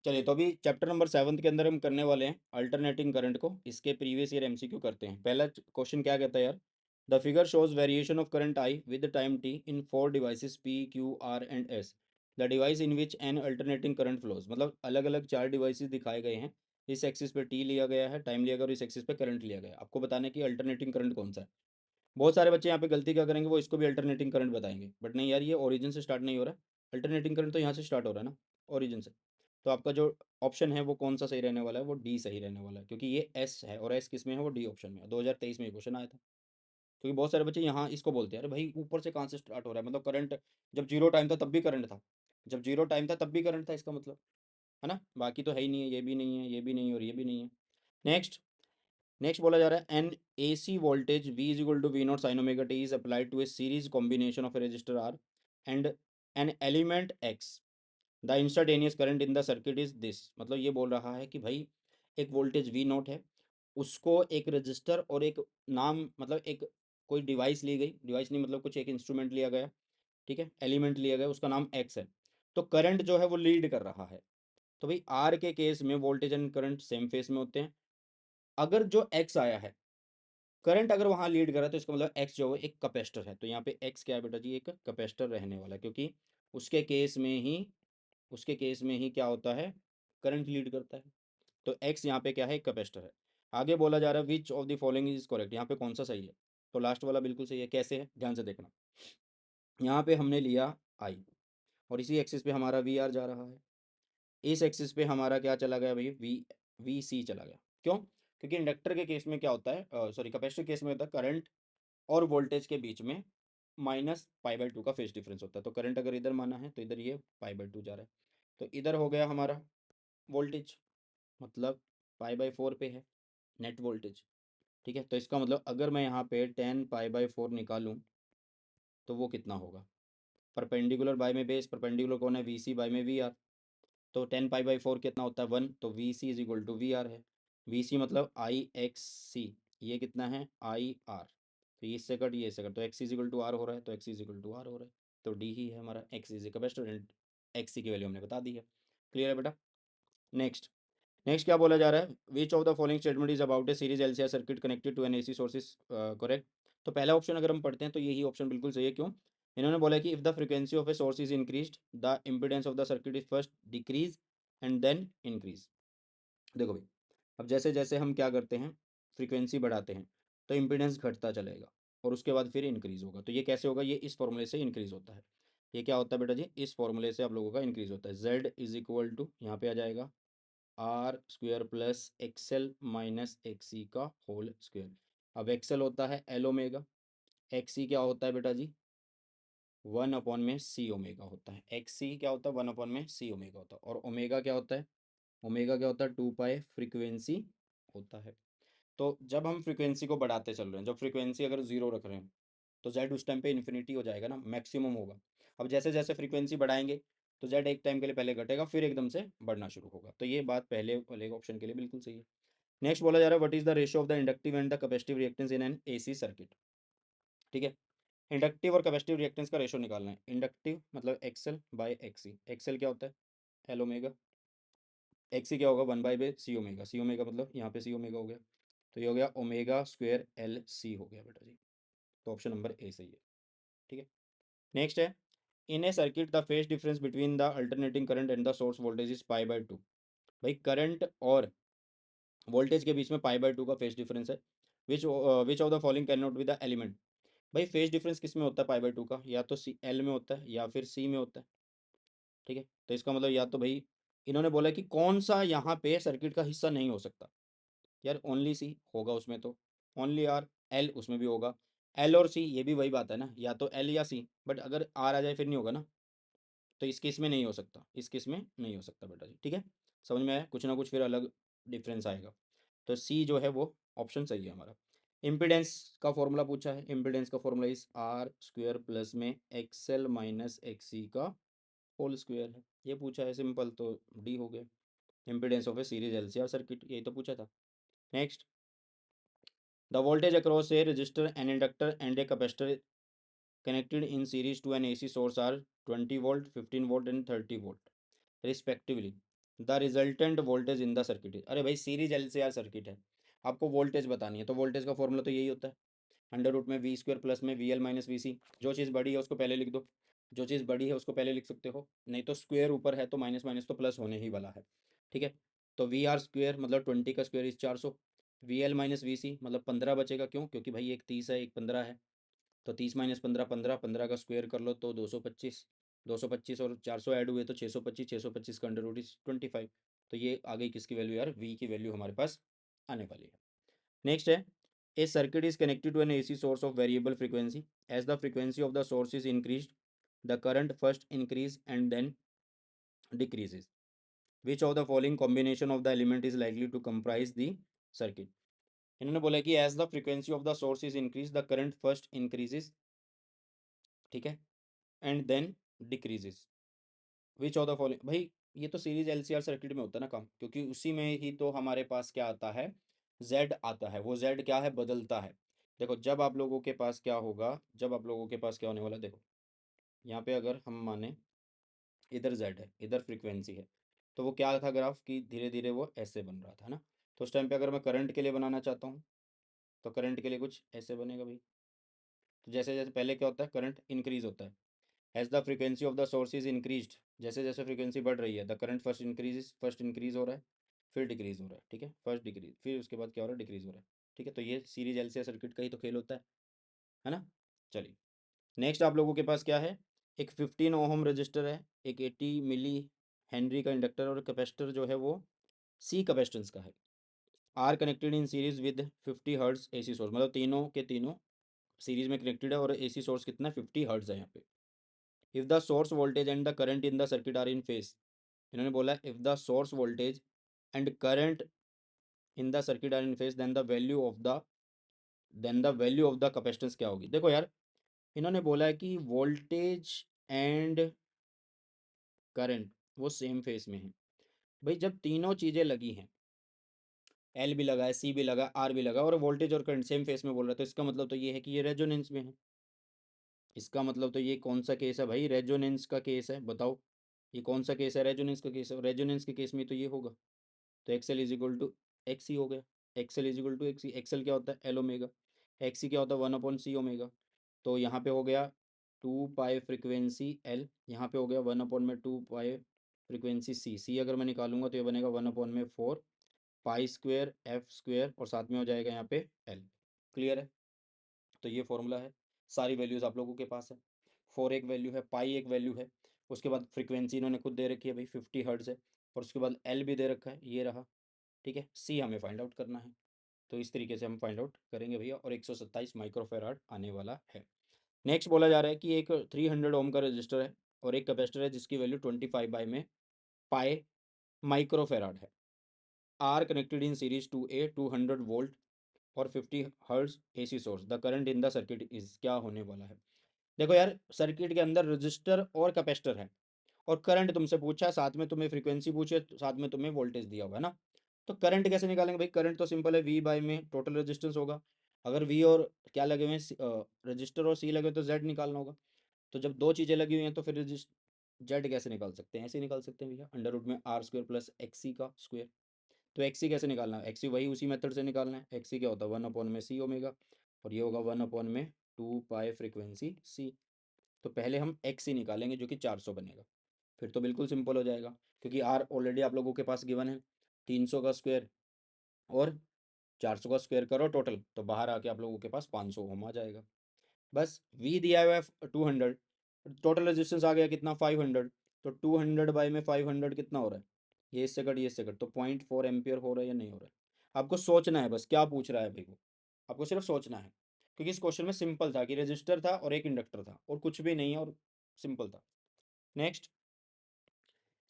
चलिए, तो अभी चैप्टर नंबर 7 के अंदर हम करने वाले हैं अल्टरनेटिंग करंट को। इसके प्रीवियस ईयर एमसीक्यू करते हैं। पहला क्वेश्चन क्या कहता है यार, the figure shows variation of current I with time T in 4 devices P Q R and S, the device in which N alternating current flows. मतलब अलग अलग 4 डिवाइसेस दिखाए गए हैं। इस एक्सिस पे टी लिया गया है, टाइम लिया गया, और इस एक्सिस पे करंट लिया गया है। आपको बताना है कि अल्टरनेटिंग करंट कौन सा है। बहुत सारे बच्चे यहाँ पे गलती क्या करेंगे, वो इसको भी अल्टरनेटिंग करंट बताएंगे, बट नहीं यार, ये ओरिजिन से स्टार्ट नहीं हो रहा है। अल्टरनेटिंग करंट तो यहाँ से स्टार्ट हो रहा है ना, ओरिजिन से। तो आपका जो ऑप्शन है वो कौन सा सही रहने वाला है, वो डी सही रहने वाला है, क्योंकि ये एस है और एस किस में है, वो डी ऑप्शन में है। 2023 में ये क्वेश्चन आया था। क्योंकि बहुत सारे बच्चे यहाँ इसको बोलते हैं, अरे भाई ऊपर से कहाँ से स्टार्ट हो रहा है, मतलब करंट जब जीरो टाइम था तब भी करंट था, जब जीरो टाइम था तब भी करंट था, इसका मतलब है ना। बाकी तो है ही नहीं है, ये भी नहीं है, ये भी नहीं है, और ये भी नहीं है। नेक्स्ट, नेक्स्ट बोला जा रहा है an A C voltage V is equal to V nought sine omega T is applied to a series combination of a resistor R and an element X, the instantaneous current in the circuit is this. मतलब ये बोल रहा है कि भाई एक voltage V not है, उसको एक रजिस्टर और एक नाम, मतलब एक कोई डिवाइस ली गई, डिवाइस नहीं मतलब कुछ एक इंस्ट्रूमेंट लिया गया, ठीक है, एलिमेंट लिया गया, उसका नाम एक्स है। तो करंट जो है वो लीड कर रहा है। तो भाई आर के केस में voltage and current same face में होते हैं। अगर जो एक्स आया है, करंट अगर वहाँ लीड कर रहा है, तो इसका मतलब एक्स जो है एक कैपेसिटर है। तो यहाँ पे एक्स क्या है बेटा जी, एक कैपेसिटर रहने वाला है, क्योंकि उसके केस में ही उसके केस में ही क्या होता है, करंट लीड करता है। तो एक्स यहाँ पे क्या है, एक कैपेसिटर है। आगे बोला जा रहा है which of the following is correct, यहाँ पे कौन सा सही है। तो लास्ट वाला बिल्कुल सही है। कैसे है, ध्यान से देखना। यहाँ पे हमने लिया आई, और इसी एक्सिस पे हमारा वी आर जा रहा है। इस एक्सिस पे हमारा क्या चला गया भाई, वी सी चला गया। क्यों? क्योंकि इंडक्टर के केस में क्या होता है, सॉरी कैपेसिटर केस में होता है, करंट और वोल्टेज के बीच में -π/2 का फेज डिफरेंस होता है। तो करंट अगर इधर माना है तो इधर ये π/2 जा रहा है। तो इधर हो गया हमारा वोल्टेज, मतलब π/4 पे है नेट वोल्टेज, ठीक है। तो इसका मतलब अगर मैं यहाँ पे 10π/4 निकालूं तो वो कितना होगा, परपेंडिकुलर बाय में बेस, परपेंडिकुलर कौन है, वी सी, बाय में वी आर। तो 10π/4 कितना होता है, 1। तो V C is equal to V R है। वी सी मतलब आई एक्स सी, ये कितना है, आई आर। तो ये इससे कट, ये इससे कट, तो X is equal to R हो रहा है, तो X is equal to R हो रहा है। तो डी ही है हमारा, X is a capacitor and X C की वैल्यू हमने बता दी है। क्लियर है बेटा। नेक्स्ट, नेक्स्ट क्या बोला जा रहा है, which of the following statement is about a series LCR circuit connected to an AC sources correct. तो पहला ऑप्शन अगर हम पढ़ते हैं तो यही ऑप्शन बिल्कुल सही है। क्यों? इन्होंने बोला कि if the frequency of a source is increased, the impedance of the circuit is first decrease and then increase. देखो भाई, अब जैसे जैसे हम क्या करते हैं, फ्रीक्वेंसी बढ़ाते हैं, तो इम्पिडेंस घटता चलेगा, और उसके बाद फिर इंक्रीज होगा। तो ये कैसे होगा, ये इस फॉर्मूले से इंक्रीज होता है। ये क्या होता है बेटा जी, इस फॉर्मूले से आप लोगों का इंक्रीज होता है। जेड इज इक्वल टू, यहाँ पे आ जाएगा R square plus XL minus XC का होल स्क्वेयर। अब एक्सएल होता है एल ओमेगा, एक्सी क्या होता है बेटा जी, 1/c ओमेगा होता है। एक्सी क्या होता है, 1/c ओमेगा होता है। और ओमेगा क्या होता है, ओमेगा क्या होता है, 2π फ्रीक्वेंसी होता है। तो जब हम फ्रीक्वेंसी को बढ़ाते चल रहे हैं, जब फ्रीक्वेंसी अगर जीरो रख रहे हैं, तो जेड उस टाइम पे इन्फिनिटी हो जाएगा ना, मैक्सिमम होगा। अब जैसे जैसे फ्रीक्वेंसी बढ़ाएंगे तो जेड एक टाइम के लिए पहले घटेगा, फिर एकदम से बढ़ना शुरू होगा। तो ये बात पहले वाले ऑप्शन के लिए बिल्कुल सही है। नेक्स्ट बोला जा रहा है what is the ratio of the inductive and the capacitive reactance in an AC circuit. ठीक है, इंडक्टिव और कैपेसिटिव रिएक्टेंस का रेशियो निकालना है। इंडक्टिव मतलब एक्सएल बाय एक्सी, एक्सएल क्या होता है, एल ओमेगा, एक्सी क्या होगा, 1/c ओमेगा, सी ओमेगा मतलब यहाँ पे सी ओमेगा हो गया। तो ये हो गया ओमेगा स्क्वेयर एल सी हो गया बेटा जी। तो ऑप्शन नंबर ए सही है। ठीक है, नेक्स्ट है in a circuit the phase difference between the alternating current and the source voltage is π/2। भाई करंट और वोल्टेज के बीच में π/2 का फेज डिफरेंस है। Which of the following can not be the element. भाई फेज डिफरेंस किस में होता है π/2 का, या तो सी एल में होता है या फिर सी में होता है। ठीक है, तो इसका मतलब या तो भाई इन्होंने बोला कि कौन सा यहाँ पे सर्किट का हिस्सा नहीं हो सकता, यार ओनली सी होगा उसमें, तो ओनली आर, एल उसमें भी होगा, एल और सी ये भी वही बात है ना, या तो एल या सी, बट अगर आर आ जाए फिर नहीं होगा ना। तो इस केस में नहीं हो सकता, इस केस में नहीं हो सकता बेटा जी। ठीक है, समझ में आया, कुछ ना कुछ फिर अलग डिफरेंस आएगा। तो सी जो है वो ऑप्शन सही है हमारा। इम्पिडेंस का फॉर्मूला पूछा है, इम्पिडेंस का फॉर्मूला इस आर स्क्वेयर प्लस में एक्सएल माइनस एक्सी का होल स्क्वेयर है। ये पूछा है सिंपल, तो डी हो गया। Impedance of a series LCR circuit, यही तो पूछा था। Next, the voltage across A register an inductor and a capacitor connected in series to an AC source are 20 volt, 15 volt and 30 volt respectively. The resultant voltage in the circuit. अरे भाई series LCR circuit है, आपको voltage बतानी है, तो voltage का formula तो यही होता है, अंडर रूट में वी स्क्वायर प्लस में वी एल माइनस वी सी। जो चीज़ बड़ी है उसको पहले लिख दो, जो चीज़ बड़ी है उसको पहले लिख सकते हो, नहीं तो स्क्वायर ऊपर है तो माइनस माइनस तो प्लस होने ही वाला है। ठीक है, तो वी आर स्क्वायर मतलब 20 का square is 400, V L minus V C मतलब 15 बचेगा, क्यों, क्योंकि भाई एक 30 है एक 15 है, तो 30 माइनस 15 15, 15 का स्क्वायर कर लो तो 225, 225 और 400 ऐड हुए तो 625, 625 का अंडर रूट इज 25। तो ये आ गई किसकी वैल्यू यार, वी की वैल्यू हमारे पास आने वाली है। नेक्स्ट है, a circuit is connected to an AC source of variable frequency, as the frequency of the source is increased the current first increase and then decreases. Which of the following combination of the element is likely to comprise the circuit? इन्होंने बोला कि as the frequency of the source is increased the current first increases, ठीक है, and then decreases. Which of the following, भाई ये तो series LCR circuit में होता है ना काम, क्योंकि उसी में ही तो हमारे पास क्या आता है, Z आता है, वो Z क्या है, बदलता है। देखो जब आप लोगों के पास क्या होगा, जब आप लोगों के पास क्या होने वाला है, देखो यहाँ पे अगर हम माने इधर Z है इधर फ्रीक्वेंसी है, तो वो क्या था ग्राफ कि धीरे धीरे वो ऐसे बन रहा था ना, तो उस टाइम पे अगर मैं करंट के लिए बनाना चाहता हूँ तो करंट के लिए कुछ ऐसे बनेगा भाई। तो जैसे जैसे पहले क्या होता है, करंट इंक्रीज होता है, as the frequency of the source is increased, जैसे जैसे फ्रीक्वेंसी बढ़ रही है द करंट फर्स्ट इंक्रीज हो रहा है, फिर डिक्रीज हो रहा है, ठीक है, फर्स्ट डिक्रीज फिर उसके बाद क्या हो रहा है, डिक्रीज हो रहा है। ठीक है, तो ये सीरीज एलसीआर सर्किट का ही तो खेल होता है ना। चलिए नेक्स्ट आप लोगों के पास क्या है, एक 15 ओहम रजिस्टर है, एक 80 मिली हेनरी का इंडक्टर और कैपेसिटर जो है वो सी कैपेसिटेंस का है, are connected in series with 50 hertz AC source, मतलब तीनों के तीनों सीरीज में कनेक्टेड है और एसी सोर्स कितना 50 हर्ट्ज है यहाँ पे। If the source voltage and the current in the circuit are in phase, इन्होंने बोला if the source voltage and current in the circuit are in phase then the value of the capacitance क्या होगी। देखो यार इन्होंने बोला है कि वोल्टेज एंड करंट वो सेम फेज में है, भाई जब तीनों चीज़ें लगी हैं, एल भी लगा है सी भी लगा आर भी लगा और वोल्टेज और करंट सेम फेस में बोल रहा है, तो इसका मतलब तो ये है कि ये रेजोनेंस में है। इसका मतलब तो ये कौन सा केस है भाई, रेजोनेंस का केस है, बताओ ये कौन सा केस है, रेजोनेंस का केस है, रेजोनेंस के केस में तो ये होगा, तो XL is equal to X ही हो गया, XL is equal to X, XL क्या होता है एल ओमेगा, एक्सी क्या होता है 1/c ओमेगा, तो यहाँ पे हो गया 2 पाई फ्रिक्वेंसी एल, यहाँ पे हो गया 1/2 पाई फ्रिक्वेंसी सी, सी अगर मैं निकालूंगा तो ये बनेगा 1/4 पाई स्क्वेयर एफ स्क्वेयर और साथ में हो जाएगा यहाँ पे एल। क्लियर है, तो ये फॉर्मूला है, सारी वैल्यूज़ आप लोगों के पास है, 4 एक वैल्यू है, पाई एक वैल्यू है, उसके बाद फ्रीक्वेंसी इन्होंने खुद दे रखी है भाई 50 हर्ट्ज है, और उसके बाद एल भी दे रखा है ये रहा। ठीक है, सी हमें फाइंड आउट करना है, तो इस तरीके से हम फाइंड आउट करेंगे भैया, और 127 माइक्रोफेराड आने वाला है। नेक्स्ट बोला जा रहा है कि एक 300 ओम का रजिस्टर है और एक कैपेसिटर है जिसकी वैल्यू 25 बाई में पाए माइक्रोफेराड है, are connected in series to a 200 volt और 50 hertz AC source, the current in the circuit is, क्या होने वाला है। देखो यार सर्किट के अंदर रजिस्टर और कैपेसिटर है और करंट तुमसे पूछा, साथ में तुम्हें फ्रीक्वेंसी पूछे, साथ में तुम्हें वोल्टेज दिया हुआ है ना, तो करंट कैसे निकालेंगे भाई, करंट तो सिंपल है, वी बाई में टोटल रेजिस्टेंस होगा, अगर वी और क्या लगे हुए हैं रजिस्टर और सी लगे हुए तो जेड निकालना होगा, तो जब दो चीज़ें लगी हुई हैं तो फिर जेड कैसे निकाल सकते हैं, ऐसे निकाल सकते हैं भैया, अंडर रूट में आर स्क्वेयर प्लस एक्सी का स्क्वेयर। तो एक्सी कैसे निकालना है, एक्सी वही उसी मेथड से निकालना है, एक्सी क्या होता है 1/c ओमेगा, और ये होगा 1/2 पाई फ्रीक्वेंसी सी। तो पहले हम एक्सी निकालेंगे जो कि 400 बनेगा, फिर तो बिल्कुल सिंपल हो जाएगा, क्योंकि आर ऑलरेडी आप लोगों के पास गिवन है 300 का स्क्वायर और 400 का स्क्वायर करो टोटल, तो बाहर आके आप लोगों के पास 500 ओम आ जाएगा। बस वी दिया हुआ है 200, टोटल रेजिस्टेंस आ गया कितना 500, तो 200 बाई में 500 कितना हो रहा है, ये इससे कट ये इससे कट, तो 0.4 एम्पियर हो रहा है या नहीं हो रहा है। आपको सोचना है बस क्या पूछ रहा है भाई वो, आपको सिर्फ सोचना है, क्योंकि इस क्वेश्चन में सिंपल था कि रजिस्टर था और एक इंडक्टर था और कुछ भी नहीं है और सिंपल था। नेक्स्ट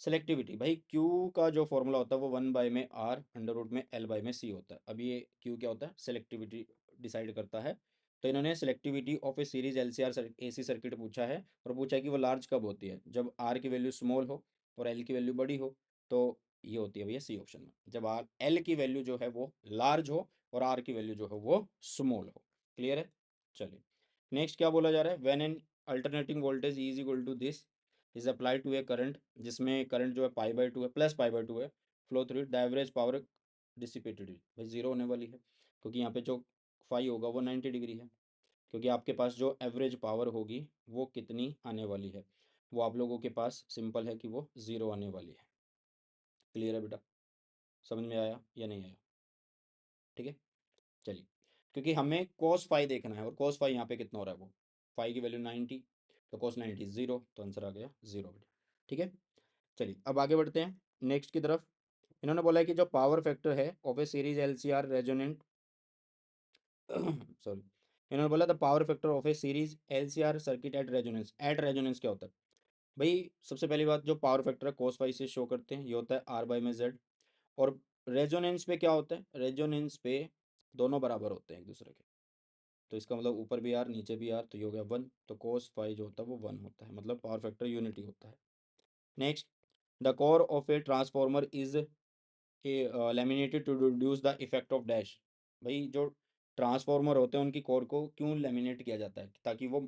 सेलेक्टिविटी, भाई क्यू का जो फॉर्मूला होता है वो 1 बाई में आर अंडर रूट में एल बाई में सी होता है। अब ये क्यू क्या होता है, सेलेक्टिविटी डिसाइड करता है, तो इन्होंने selectivity of a series LCR AC circuit पूछा है और पूछा है कि वो लार्ज कब होती है, जब आर की वैल्यू स्मॉल हो और एल की वैल्यू बड़ी हो, तो ये होती है भैया सी ऑप्शन में, जब आर एल की वैल्यू जो है वो लार्ज हो और आर की वैल्यू जो है वो स्मॉल हो। क्लियर है, चलिए नेक्स्ट क्या बोला जा रहा है, when an alternating voltage is equal to this, is applied to a current, जिसमें करंट जो है π/2 है, प्लस π/2 है, flow through it, the average power dissipated, भाई जीरो होने वाली है, क्योंकि यहाँ पे जो फाई होगा वो 90 डिग्री है, क्योंकि आपके पास जो एवरेज पावर होगी वो कितनी आने वाली है, वो आप लोगों के पास सिंपल है कि वो ज़ीरो आने वाली है। क्लियर है बेटा, समझ में आया या नहीं आया? ठीक है, चलिए, क्योंकि हमें cos फाई देखना है, और cos फाई यहाँ पे कितना हो रहा है, वो फाई की वैल्यू 90, तो cos 90 ज़ीरो, तो आंसर आ गया ज़ीरो बेटा। ठीक है, चलिए अब आगे बढ़ते हैं नेक्स्ट की तरफ। इन्होंने बोला है कि जो पावर फैक्टर है of a series L C R resonant sorry, इन्होंने बोला the power factor of a series L C R circuit at resonance क्या होता है? भाई सबसे पहली बात, जो पावर फैक्टर है cos फाई से शो करते हैं, ये होता है R/z। और रेजोनेंस पे क्या होता है? रेजोनेंस पे दोनों बराबर होते हैं एक दूसरे के, तो इसका मतलब ऊपर भी आर नीचे भी आर, तो ये हो गया 1, तो cos फाई जो होता है वो 1 होता है, मतलब पावर फैक्टर यूनिटी होता है। Next, the core of a transformer is laminated to reduce the effect of dash. भाई जो ट्रांसफॉर्मर होते हैं उनकी कोर को क्यों लेमिनेट किया जाता है? ताकि वो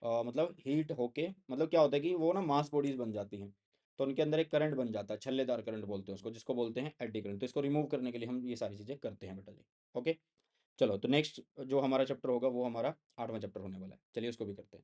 मतलब हीट होके, मतलब क्या होता है कि वो ना मास बॉडीज बन जाती हैं, तो उनके अंदर एक करंट बन जाता है, छल्लेदार करंट बोलते हैं उसको, जिसको बोलते हैं एडी करंट। तो इसको रिमूव करने के लिए हम ये सारी चीज़ें करते हैं बेटा जी। ओके, चलो तो नेक्स्ट जो हमारा चैप्टर होगा वो हमारा 8वां चैप्टर होने वाला है, चलिए उसको भी करते हैं।